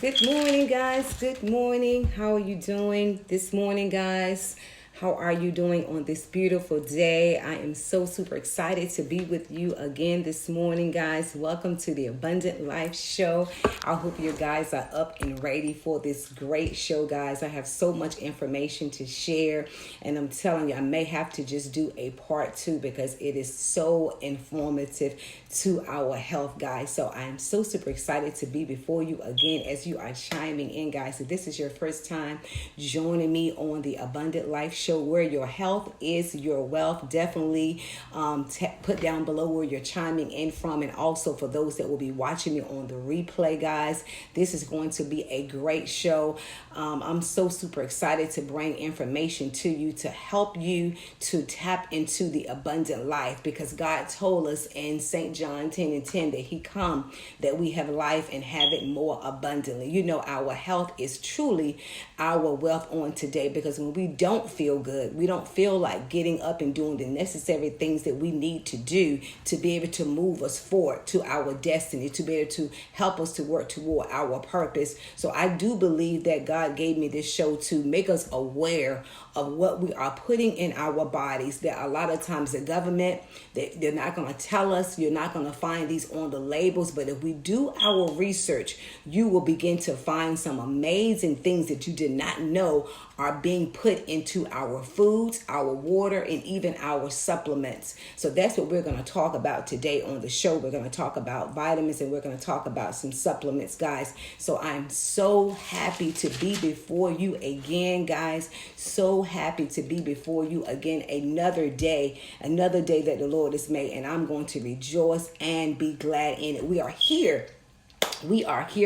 Good morning, guys. Good morning. How are you doing this morning, guys? How are you doing on this beautiful day? I am so super excited to be with you again this morning, guys. Welcome to the Abundant Life Show. I hope you guys are up and ready for this great show, guys. I have so much information to share, and I'm telling you, I may have to just do a part two because it is so informative to our health, guys. So I'm so super excited to be before you again as you are chiming in, guys. If this is your first time joining me on the Abundant Life Show, where your health is your wealth, definitely put down below where you're chiming in from. And also for those that will be watching me on the replay, guys, this is going to be a great show. I'm so super excited to bring information to you to help you to tap into the abundant life, because God told us in St. John 10:10 that he come that we have life and have it more abundantly. You know, our health is truly our wealth on today, because when we don't feel good, we don't feel like getting up and doing the necessary things that we need to do to be able to move us forward to our destiny, to be able to help us to work toward our purpose. So I do believe that God gave me this show to make us aware of what we are putting in our bodies. That a lot of times the government, they're not going to tell us. You're not going to find these on the labels. But if we do our research, you will begin to find some amazing things that you did not know are being put into our foods, our water, and even our supplements. So that's what we're going to talk about today on the show. We're going to talk about vitamins, and we're going to talk about some supplements, guys. So I'm so happy to be before you again, guys. So happy to be before you again. Another day that the Lord has made, and I'm going to rejoice and be glad in it. We are here,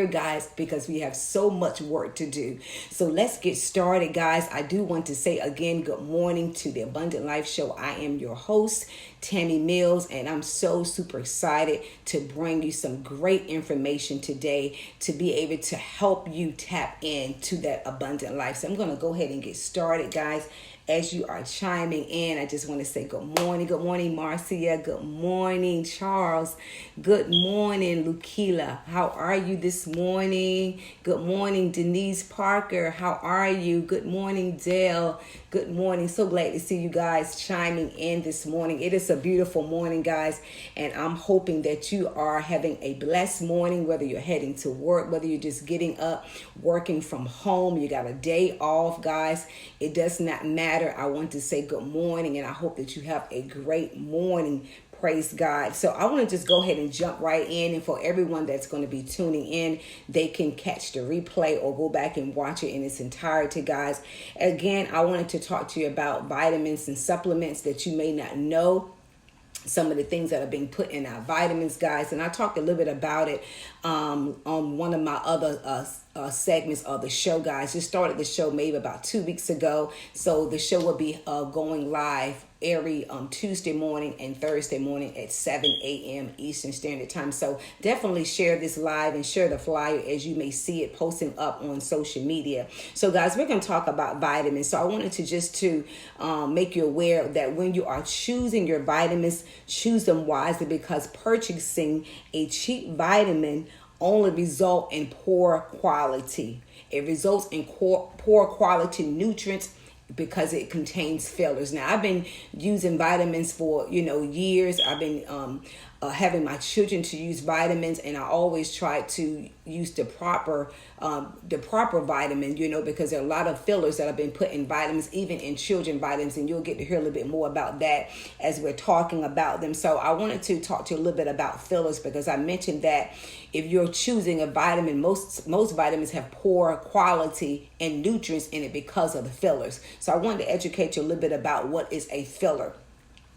guys, because we have so much work to do. So let's get started, guys. I do want to say again, good morning to the Abundant Life Show. I am your host, Tammy Mills, and I'm so super excited to bring you some great information today to be able to help you tap into that abundant life. So I'm going to go ahead and get started, guys. As you are chiming in, I just want to say good morning. Good morning, Marcia. Good morning, Charles. Good morning, Lukila. How are you this morning? Good morning, Denise Parker. How are you? Good morning, Dale. Good morning. So glad to see you guys chiming in this morning. It is a beautiful morning, guys, and I'm hoping that you are having a blessed morning, whether you're heading to work, whether you're just getting up, working from home, you got a day off, guys. It does not matter. I want to say good morning, and I hope that you have a great morning. Praise God. So I want to just go ahead and jump right in. And for everyone that's going to be tuning in, they can catch the replay or go back and watch it in its entirety, guys. Again, I wanted to talk to you about vitamins and supplements that you may not know. Some of the things that are being put in our vitamins, guys. And I talked a little bit about it on one of my other segments of the show, guys. Just started the show maybe about 2 weeks ago. So the show will be going live every Tuesday morning and Thursday morning at 7 a.m. Eastern Standard Time. So definitely share this live and share the flyer as you may see it posting up on social media. So guys, we're going to talk about vitamins. So I wanted to just to make you aware that when you are choosing your vitamins, choose them wisely, because purchasing a cheap vitamin only result in poor quality. It results in poor quality nutrients because it contains fillers. Now, I've been using vitamins for, years. I've been having my children to use vitamins, and I always try to use the proper vitamin, because there are a lot of fillers that have been put in vitamins, even in children vitamins, and you'll get to hear a little bit more about that as we're talking about them. So I wanted to talk to you a little bit about fillers, because I mentioned that if you're choosing a vitamin, most vitamins have poor quality and nutrients in it because of the fillers. So I wanted to educate you a little bit about what is a filler.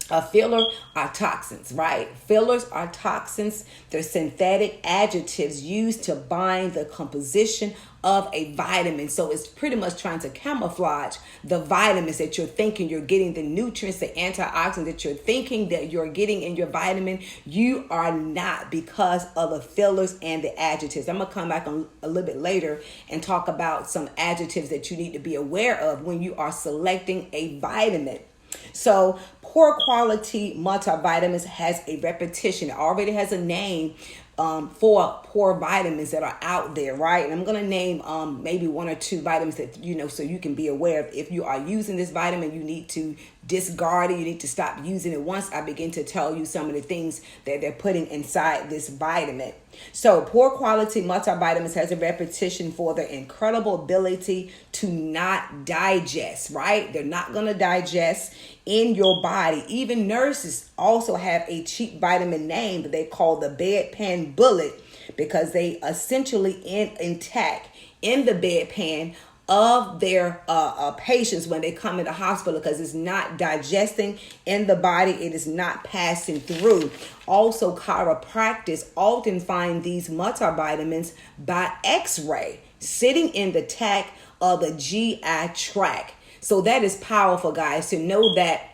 A filler are toxins, right? Fillers are toxins. They're synthetic adjectives used to bind the composition of a vitamin. So it's pretty much trying to camouflage the vitamins that you're thinking you're getting, the nutrients, the antioxidants that you're thinking that you're getting in your vitamin. You are not, because of the fillers and the adjectives. I'm going to come back a little bit later and talk about some adjectives that you need to be aware of when you are selecting a vitamin. So poor quality multivitamins has a repetition. It already has a name for poor vitamins that are out there, right? And I'm going to name maybe one or two vitamins that, so you can be aware of. If you are using this vitamin, you need to discard it. You need to stop using it once I begin to tell you some of the things that they're putting inside this vitamin. So poor quality multivitamins has a reputation for their incredible ability to not digest, right? They're not going to digest in your body. Even nurses also have a cheap vitamin name that they call the bedpan bullet, because they essentially intact in the bedpan of their patients when they come into hospital, because it's not digesting in the body. It is not passing through. Also, chiropractors often find these multivitamins by x-ray sitting in the tac of the GI tract. So that is powerful, guys, to know that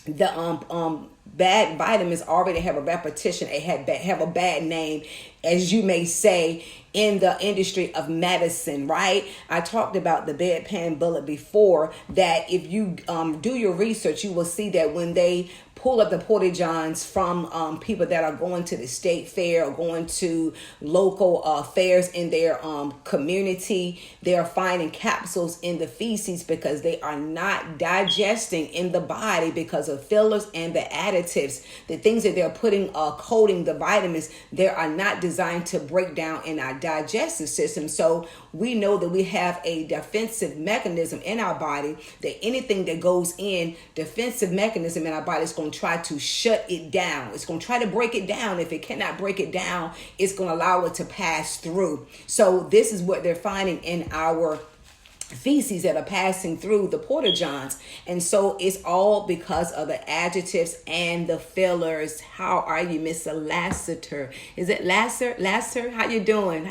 the bad vitamins already have a repetition. They have a bad name, as you may say, in the industry of medicine, right? I talked about the bedpan bullet before, that if you do your research, you will see that when they pull up the porta johns from people that are going to the state fair or going to local fairs in their community, they are finding capsules in the feces because they are not digesting in the body because of fillers and the additives. The things that they're putting, coating the vitamins, they are not designed to break down in our digestive system. So we know that we have a defensive mechanism in our body, that anything that goes in, defensive mechanism in our body is going to try to shut it down. It's going to try to break it down. If it cannot break it down, it's going to allow it to pass through. So this is what they're finding in our feces that are passing through the porta johns. And so it's all because of the adjectives and the fillers. How are you, Mr. Lassiter? Is it Lasser? How you doing?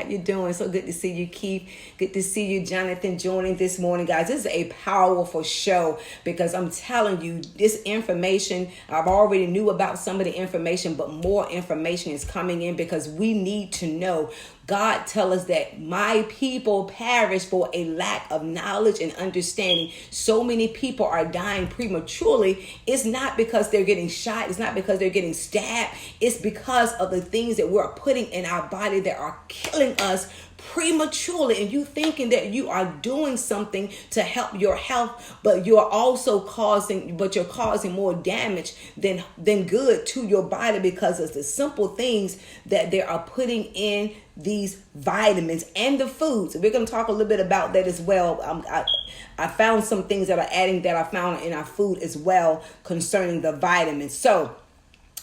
So good to see you, Keith. Good to see you, Jonathan, joining this morning, guys. This is a powerful show, because I'm telling you, this information, I've already knew about some of the information, but more information is coming in, because we need to know. God tell us that my people perish for a lack of knowledge and understanding. So many people are dying prematurely. It's not because they're getting shot. It's not because they're getting stabbed. It's because of the things that we're putting in our body that are killing us prematurely. And you thinking that you are doing something to help your health, but you're causing more damage than good to your body, because of the simple things that they are putting in these vitamins and the foods. We're going to talk a little bit about that as well. I found some things that I found in our food as well concerning the vitamins. So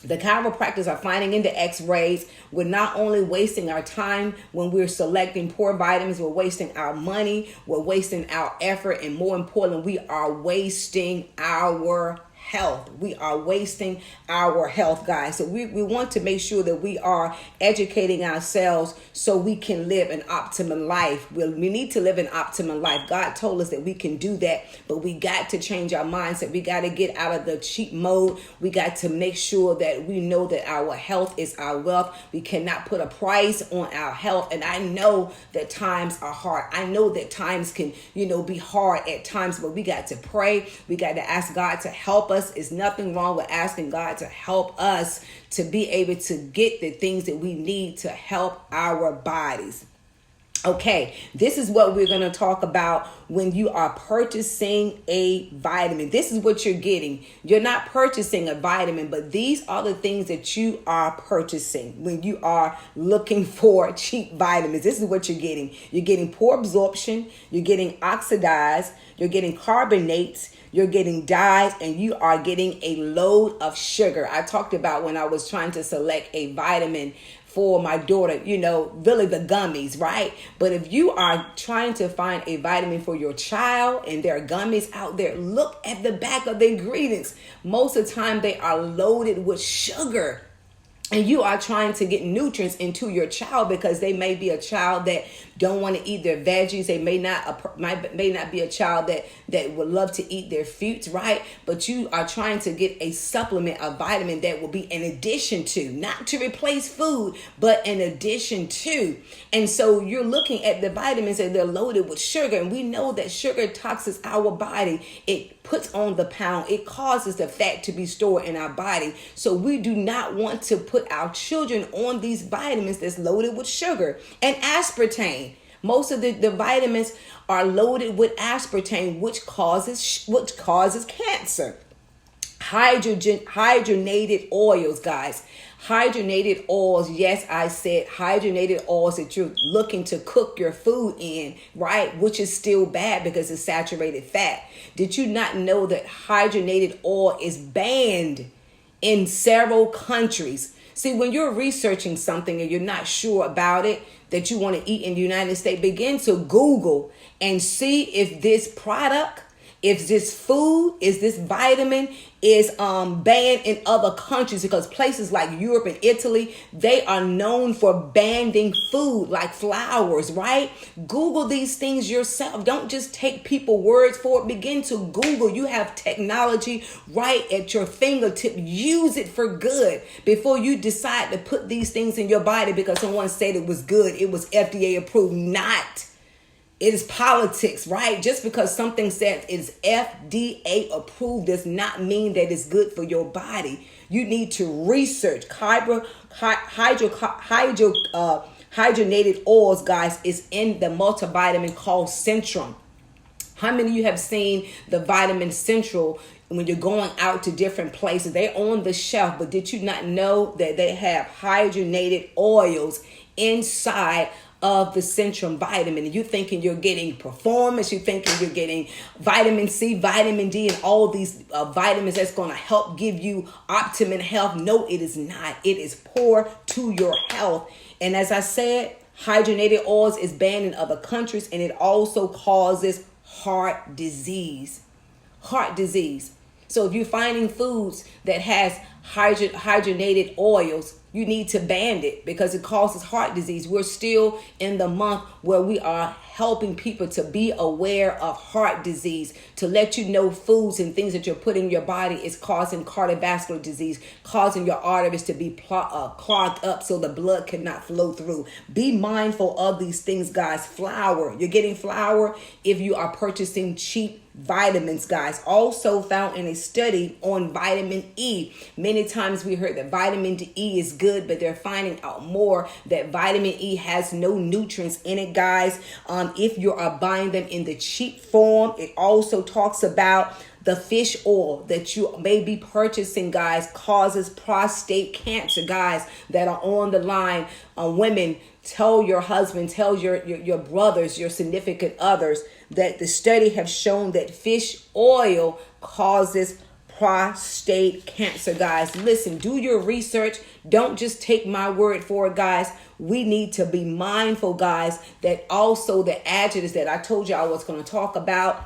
the chiropractors are finding in the x-rays, we're not only wasting our time when we're selecting poor vitamins, we're wasting our money, we're wasting our effort, and more importantly, we are wasting our health. We are wasting our health, guys. So we want to make sure that we are educating ourselves so we can live an optimum life. We need to live an optimum life. God told us that we can do that, but we got to change our mindset. We got to get out of the cheap mode. We got to make sure that we know that our health is our wealth. We cannot put a price on our health. And I know that times are hard. I know that times can, be hard at times, but we got to pray. We got to ask God to help us. It's nothing wrong with asking God to help us to be able to get the things that we need to help our bodies. Okay, this is what we're going to talk about when you are purchasing a vitamin. This is what you're getting. You're not purchasing a vitamin, but these are the things that you are purchasing when you are looking for cheap vitamins. This is what you're getting. You're getting poor absorption. You're getting oxidized. You're getting carbonates. You're getting dyes, and you are getting a load of sugar. I talked about when I was trying to select a vitamin for my daughter, really the gummies, right? But if you are trying to find a vitamin for your child and there are gummies out there, look at the back of the ingredients. Most of the time they are loaded with sugar. And you are trying to get nutrients into your child, because they may be a child that don't want to eat their veggies. They may not be a child that would love to eat their fruits, right? But you are trying to get a supplement, a vitamin that will be in addition to, not to replace food, but in addition to. And so you're looking at the vitamins and they're loaded with sugar. And we know that sugar toxins our body. It puts on the pound. It causes the fat to be stored in our body. So we do not want to put put our children on these vitamins that's loaded with sugar and aspartame. Most of the vitamins are loaded with aspartame, which causes cancer. Hydrogenated oils, guys. Hydrogenated oils. Yes, I said hydrogenated oils that you're looking to cook your food in, right? Which is still bad because it's saturated fat. Did you not know that hydrogenated oil is banned in several countries? See, when you're researching something and you're not sure about it, that you want to eat in the United States, begin to Google and see if this product, if this food, is this vitamin is banned in other countries, because places like Europe and Italy, they are known for banning food like flowers, right? Google these things yourself. Don't just take people's words for it. Begin to Google. You have technology right at your fingertip. Use it for good before you decide to put these things in your body because someone said it was good. It was FDA approved. Not. It is politics, right? Just because something says it's FDA approved does not mean that it's good for your body. You need to research. Hydrogenated oils, guys, is in the multivitamin called Centrum. How many of you have seen the vitamin Central when you're going out to different places? They're on the shelf, but did you not know that they have hydrogenated oils inside of the Centrum vitamin? And you're thinking you're getting performance, you're thinking you're getting vitamin C, vitamin D, and all these vitamins that's going to help give you optimum health. No, it is not. It is poor to your health. And as I said, hydrogenated oils is banned in other countries, and it also causes heart disease. Heart disease. So if you're finding foods that has hydrogenated oils, you need to ban it because it causes heart disease. We're still in the month where we are helping people to be aware of heart disease, to let you know foods and things that you're putting in your body is causing cardiovascular disease, causing your arteries to be clogged up so the blood cannot flow through. Be mindful of these things, guys. Flour. You're getting flour if you are purchasing cheap vitamins, guys. Also found in a study on vitamin E. Many times we heard that vitamin E is good, but they're finding out more that vitamin E has no nutrients in it, guys. If you are buying them in the cheap form, it also talks about the fish oil that you may be purchasing, guys, causes prostate cancer. Guys that are on the line, women, tell your husband, tell your brothers, your significant others that the study have shown that fish oil causes prostate cancer, guys. Listen, do your research. Don't just take my word for it, guys. We need to be mindful, guys, that also the adjectives that I told you I was going to talk about,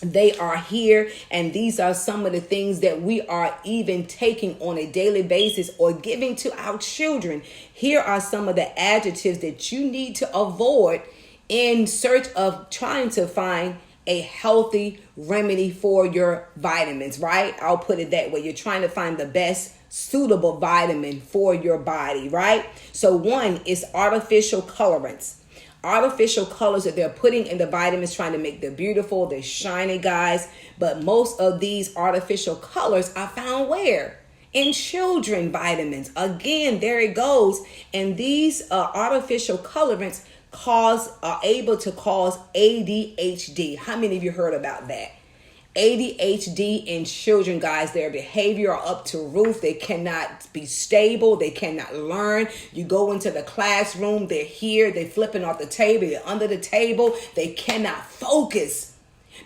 they are here, and these are some of the things that we are even taking on a daily basis or giving to our children. Here are some of the adjectives that you need to avoid in search of trying to find a healthy remedy for your vitamins, right? I'll put it that way. You're trying to find the best suitable vitamin for your body, right? So one is artificial colorants. Artificial colors that they're putting in the vitamins, trying to make them beautiful, they're shiny, guys. But most of these artificial colors are found where? In children vitamins. Again, there it goes. And these artificial colorants are able to cause ADHD. How many of you heard about that? ADHD in children, guys, their behavior are up to roof. They cannot be stable. They cannot learn. You go into the classroom, they're here, they're flipping off the table, they're under the table. They cannot focus.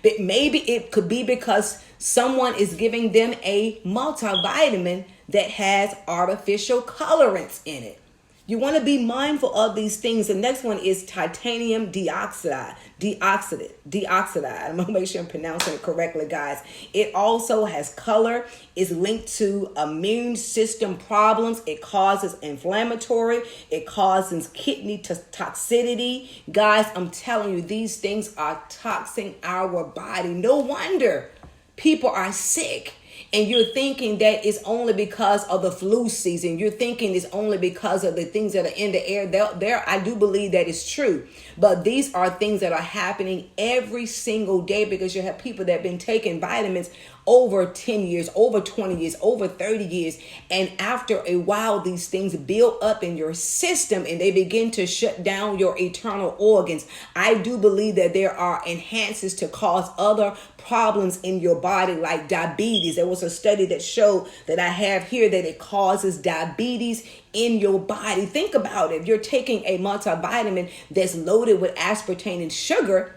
But maybe it could be because someone is giving them a multivitamin that has artificial colorants in it. You want to be mindful of these things. The next one is titanium dioxide. I'm going to make sure I'm pronouncing it correctly, guys. It also has color, is linked to immune system problems. It causes inflammatory. It causes kidney toxicity. Guys, I'm telling you, these things are toxing our body. No wonder people are sick. And you're thinking that it's only because of the flu season. You're thinking it's only because of the things that are in the air. There, I do believe that is true. But these are things that are happening every single day because you have people that have been taking vitamins over 10 years, over 20 years, over 30 years. And after a while, these things build up in your system and they begin to shut down your internal organs. I do believe that there are enhancers to cause other problems in your body, like diabetes. There was a study that showed, that I have here, that it causes diabetes in your body. Think about it. If you're taking a multivitamin that's loaded with aspartame and sugar,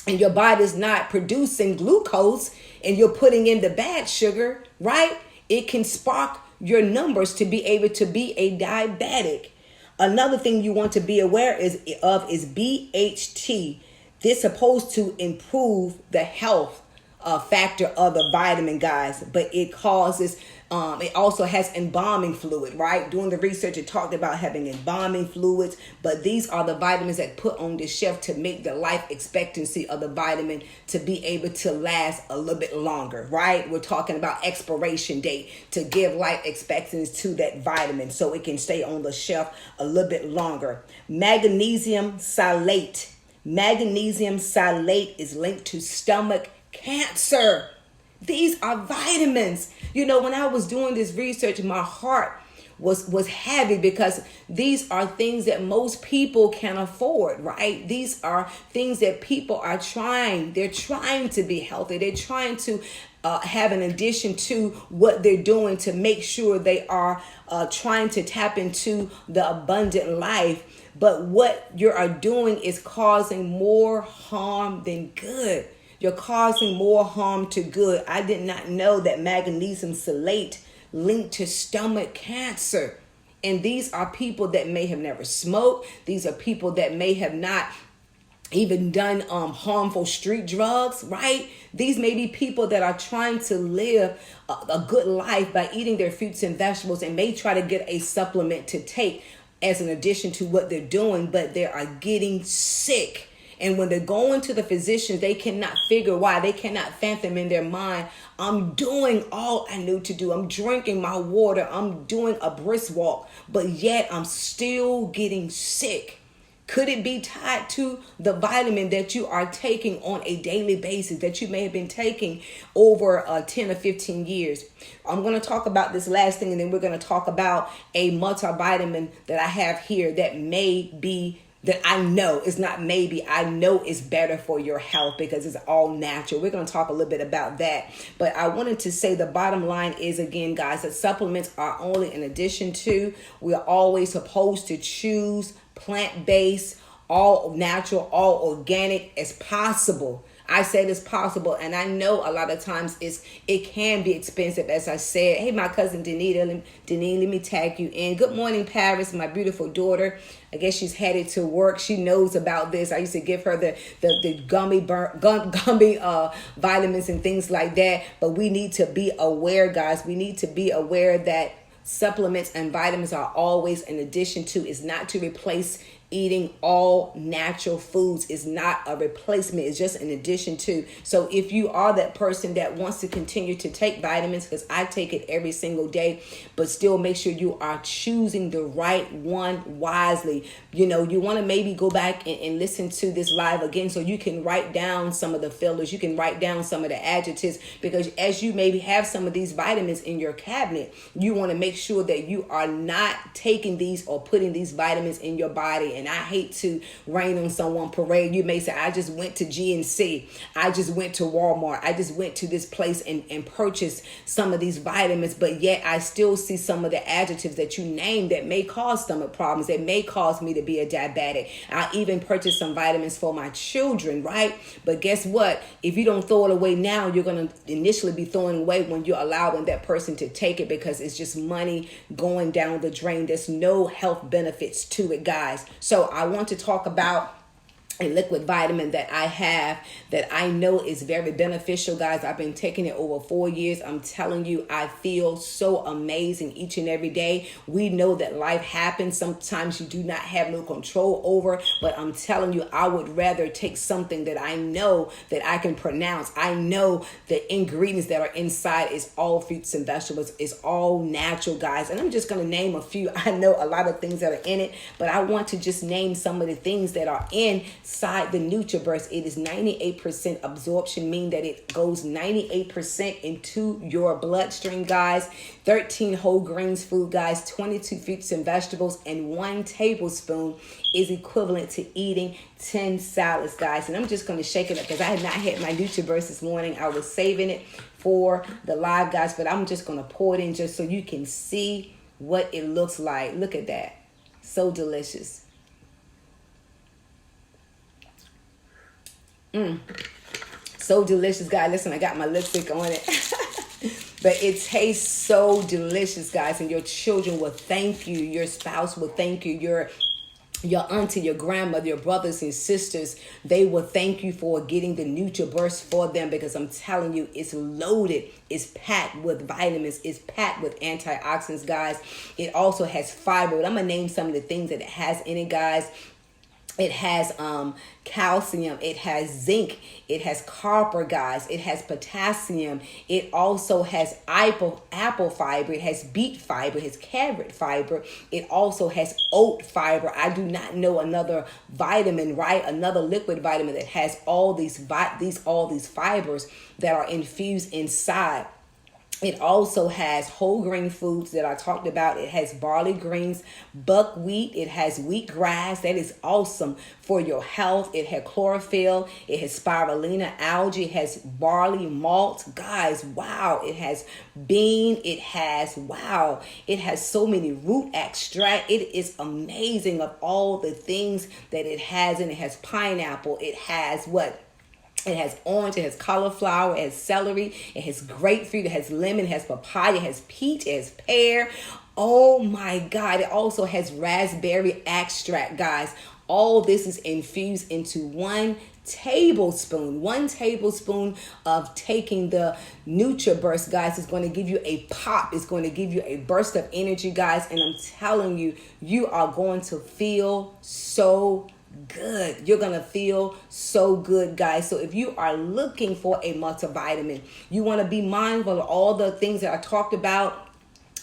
and your body's not producing glucose, and you're putting in the bad sugar, right? It can spark your numbers to be able to be a diabetic. Another thing you want to be aware is BHT. This is supposed to improve the health factor of the vitamin, guys, but it causes it also has embalming fluid, right? Doing the research, it talked about having embalming fluids, but these are the vitamins that put on the shelf to make the life expectancy of the vitamin to be able to last a little bit longer, right? We're talking about expiration date to give life expectancy to that vitamin so it can stay on the shelf a little bit longer. Magnesium salate. Magnesium salate is linked to stomach cancer. These are vitamins. You know, when I was doing this research, my heart was heavy, because these are things that most people can afford, right? These are things that people are trying. They're trying to be healthy. They're trying to have an addition to what they're doing to make sure they are trying to tap into the abundant life. But what you are doing is causing more harm than good. You're causing more harm to good. I did not know that magnesium salate linked to stomach cancer. And these are people that may have never smoked. These are people that may have not even done harmful street drugs, right? These may be people that are trying to live a good life by eating their fruits and vegetables, and may try to get a supplement to take as an addition to what they're doing, but they are getting sick. And when they're going to the physicians, they cannot figure why. They cannot fathom in their mind, I'm doing all I need to do. I'm drinking my water. I'm doing a brisk walk, but yet I'm still getting sick. Could it be tied to the vitamin that you are taking on a daily basis, that you may have been taking over 10 or 15 years? I'm going to talk about this last thing, and then we're going to talk about a multivitamin that I have here that may be, that I know is not maybe, I know is better for your health because it's all natural. We're going to talk a little bit about that. But I wanted to say the bottom line is, again, guys, that supplements are only an addition to. We are always supposed to choose plant-based, all natural, all organic as possible. I said it's possible, and I know a lot of times it can be expensive. As I said, hey, my cousin Denise, let me tag you in. Good morning, Paris, my beautiful daughter. I guess she's headed to work. She knows about this. I used to give her the gummy vitamins and things like that. But we need to be aware, guys. We need to be aware that supplements and vitamins are always an addition to. It's not to replace eating all natural foods. Is not a replacement. It's just an addition to. So if you are that person that wants to continue to take vitamins, because I take it every single day, but still make sure you are choosing the right one wisely. You know, you want to maybe go back and listen to this live again so you can write down some of the fillers. You can write down some of the adjectives, because as you maybe have some of these vitamins in your cabinet, you want to make sure that you are not taking these or putting these vitamins in your body. And I hate to rain on someone parade. You may say, I just went to GNC. I just went to Walmart. I just went to this place and purchased some of these vitamins. But yet I still see some of the adjectives that you named that may cause stomach problems, that may cause me to be a diabetic. I even purchased some vitamins for my children, right? But guess what? If you don't throw it away now, you're going to initially be throwing away when you're allowing that person to take it, because it's just money going down the drain. There's no health benefits to it, guys. So I want to talk about a liquid vitamin that I have that I know is very beneficial, guys. I've been taking it over 4 years. I'm telling you, I feel so amazing each and every day. We know that life happens. Sometimes you do not have no control over, but I'm telling you, I would rather take something that I know that I can pronounce. I know the ingredients that are inside is all fruits and vegetables. It's all natural, guys. And I'm just going to name a few. I know a lot of things that are in it, but I want to just name some of the things that are in inside the NutriBurst. It is 98% absorption, meaning that it goes 98% into your bloodstream, guys. 13 whole grains food, guys, 22 fruits and vegetables, and 1 tablespoon is equivalent to eating 10 salads, guys. And I'm just going to shake it up because I had not had my NutriBurst this morning. I was saving it for the live, guys, but I'm just going to pour it in just so you can see what it looks like. Look at that. So delicious. So delicious, guys. Listen, I got my lipstick on it. But it tastes so delicious, guys. And your children will thank you. Your spouse will thank you. Your auntie, your grandmother, your brothers and sisters, they will thank you for getting the NutriBurst for them, because I'm telling you, it's loaded. It's packed with vitamins. It's packed with antioxidants, guys. It also has fiber. But I'm going to name some of the things that it has in it, guys. It has calcium, it has zinc, it has copper, guys, it has potassium, it also has apple fiber, it has beet fiber, it has carrot fiber, it also has oat fiber. I do not know another vitamin, right? Another liquid vitamin that has all these fibers that are infused inside. It also has whole grain foods that I talked about. It has barley greens, buckwheat. It has wheatgrass. That is awesome for your health. It has chlorophyll. It has spirulina, algae. It has barley malt. Guys, wow. It has bean. It has so many root extract. It is amazing of all the things that it has. And it has pineapple. It has what? It has orange, it has cauliflower, it has celery, it has grapefruit, it has lemon, it has papaya, it has peach, it has pear. Oh my God. It also has raspberry extract, guys. All this is infused into 1 tablespoon. 1 tablespoon of taking the NutriBurst, guys, is going to give you a pop. It's going to give you a burst of energy, guys. And I'm telling you, you are going to feel so good. You're gonna feel so good, guys. So if you are looking for a multivitamin, you want to be mindful of all the things that I talked about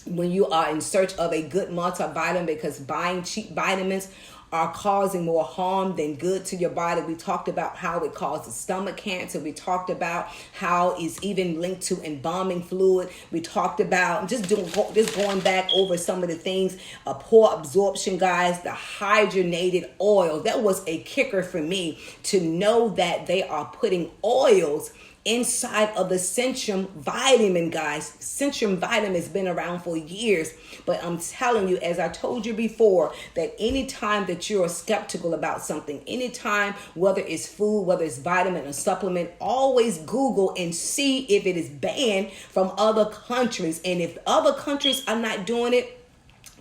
when you are in search of a good multivitamin, because buying cheap vitamins are causing more harm than good to your body. We talked about how it causes stomach cancer. We talked about how it's even linked to embalming fluid. We talked about just going back over some of the things, poor absorption, guys, the hydrogenated oil. That was a kicker for me to know that they are putting oils inside of the Centrum vitamin, guys. Centrum vitamin has been around for years, but I'm telling you, as I told you before, that anytime that you're skeptical about something, anytime, whether it's food, whether it's vitamin or supplement, always Google and see if it is banned from other countries. And if other countries are not doing it,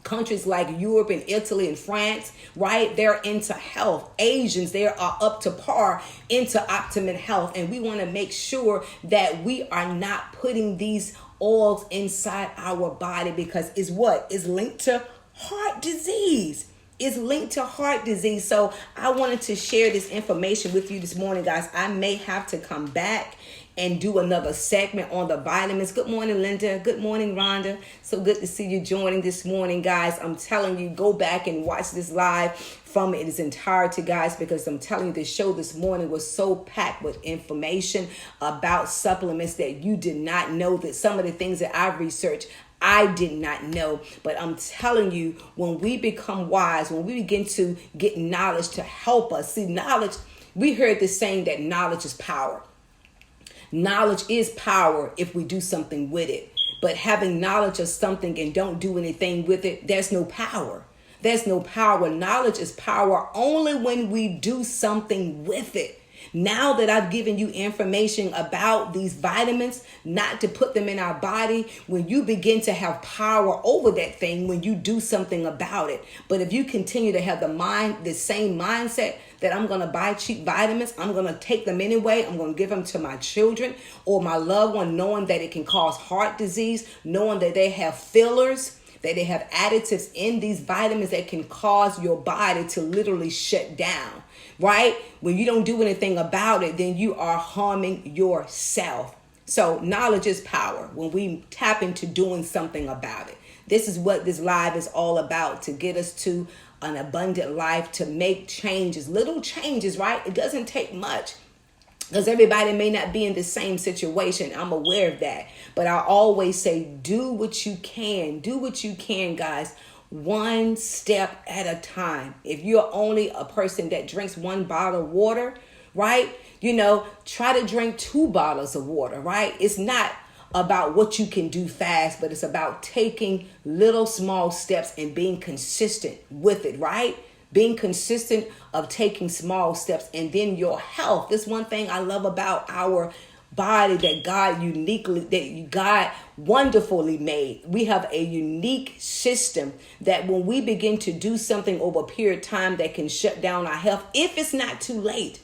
countries like Europe and Italy and France, right? They're into health. Asians, they are up to par into optimum health. And we want to make sure that we are not putting these oils inside our body, because it's what? It's linked to heart disease. Is linked to heart disease. So I wanted to share this information with you this morning, guys. I may have to come back and do another segment on the vitamins. Good morning, Linda. Good morning, Rhonda. So good to see you joining this morning, guys. I'm telling you, go back and watch this live from its entirety, guys, because I'm telling you, this show this morning was so packed with information about supplements that you did not know, that some of the things that I've researched I did not know. But I'm telling you, when we become wise, when we begin to get knowledge to help us, see, knowledge, we heard this saying that knowledge is power. Knowledge is power if we do something with it. But having knowledge of something and don't do anything with it, there's no power. There's no power. Knowledge is power only when we do something with it. Now that I've given you information about these vitamins, not to put them in our body, when you begin to have power over that thing, when you do something about it. But if you continue to have the same mindset that I'm going to buy cheap vitamins, I'm going to take them anyway, I'm going to give them to my children or my loved one, knowing that it can cause heart disease, knowing that they have fillers, that they have additives in these vitamins that can cause your body to literally shut down, right? When you don't do anything about it, then you are harming yourself. So knowledge is power when we tap into doing something about it. This is what this live is all about, to get us to an abundant life, to make changes, little changes, right? It doesn't take much, because everybody may not be in the same situation. I'm aware of that. But I always say, do what you can. Do what you can, guys. One step at a time. If you're only a person that drinks 1 bottle of water, right? Try to drink 2 bottles of water, right? It's not about what you can do fast, but it's about taking little small steps and being consistent with it, right? Being consistent of taking small steps. And then your health. This one thing I love about our body that God wonderfully made. We have a unique system that when we begin to do something over a period of time that can shut down our health, if it's not too late,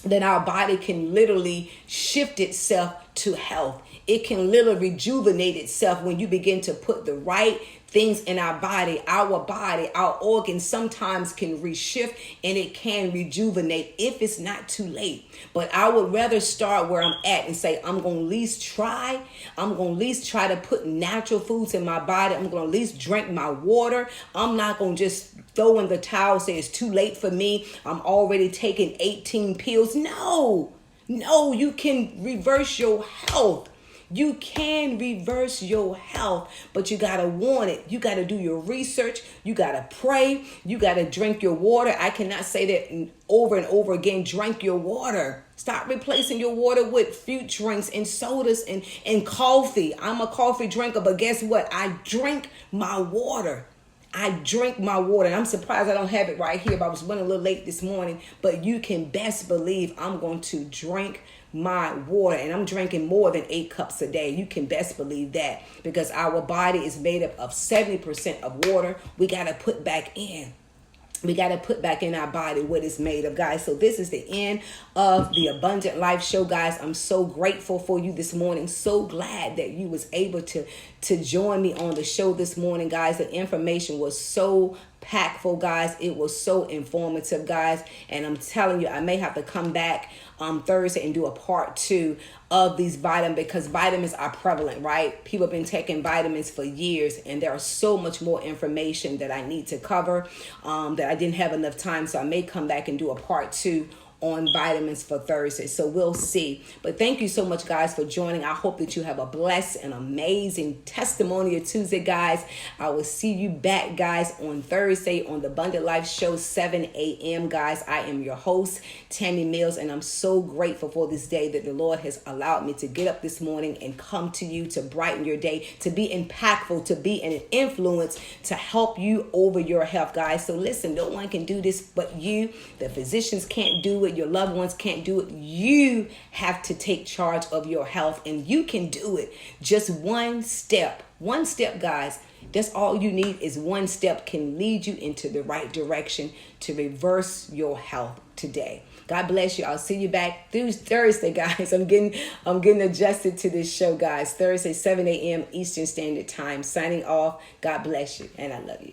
then our body can literally shift itself to health. It can literally rejuvenate itself when you begin to put the right things in our body, our organs sometimes can reshift, and it can rejuvenate if it's not too late. But I would rather start where I'm at and say, I'm going to at least try. I'm going to at least try to put natural foods in my body. I'm going to at least drink my water. I'm not going to just throw in the towel, say it's too late for me. I'm already taking 18 pills. No, you can reverse your health. You can reverse your health, but you got to want it. You got to do your research. You got to pray. You got to drink your water. I cannot say that over and over again. Drink your water. Stop replacing your water with fruit drinks and sodas and coffee. I'm a coffee drinker, but guess what? I drink my water. And I'm surprised I don't have it right here, but I was running a little late this morning. But you can best believe I'm going to drink my water, and I'm drinking more than 8 cups a day. You can best believe that, because our body is made up of 70% of water. We got to put back in. We got to put back in our body what it's made of, guys. So this is the end of the Abundant Life Show, guys. I'm so grateful for you this morning. So glad that you was able to join me on the show this morning, guys. The information was so packful, guys. It was so informative, guys. And I'm telling you, I may have to come back Thursday and do a part 2 of these vitamins, because vitamins are prevalent, right? People have been taking vitamins for years, and there are so much more information that I need to cover that I didn't have enough time. So I may come back and do a part 2 on vitamins for Thursday. So we'll see. But thank you so much, guys, for joining. I hope that you have a blessed and amazing Testimonial Tuesday, guys. I will see you back, guys, on Thursday on the Abundant Life Show, 7 a.m., guys. I am your host, Tammy Mills, and I'm so grateful for this day that the Lord has allowed me to get up this morning and come to you to brighten your day, to be impactful, to be an influence, to help you over your health, guys. So listen, no one can do this but you. The physicians can't do it. Your loved ones can't do it. You have to take charge of your health, and you can do it. Just one step, guys. That's all you need is one step can lead you into the right direction to reverse your health today. God bless you. I'll see you back through Thursday, guys. I'm getting adjusted to this show, guys. Thursday, 7 a.m. Eastern Standard Time. Signing off. God bless you, and I love you.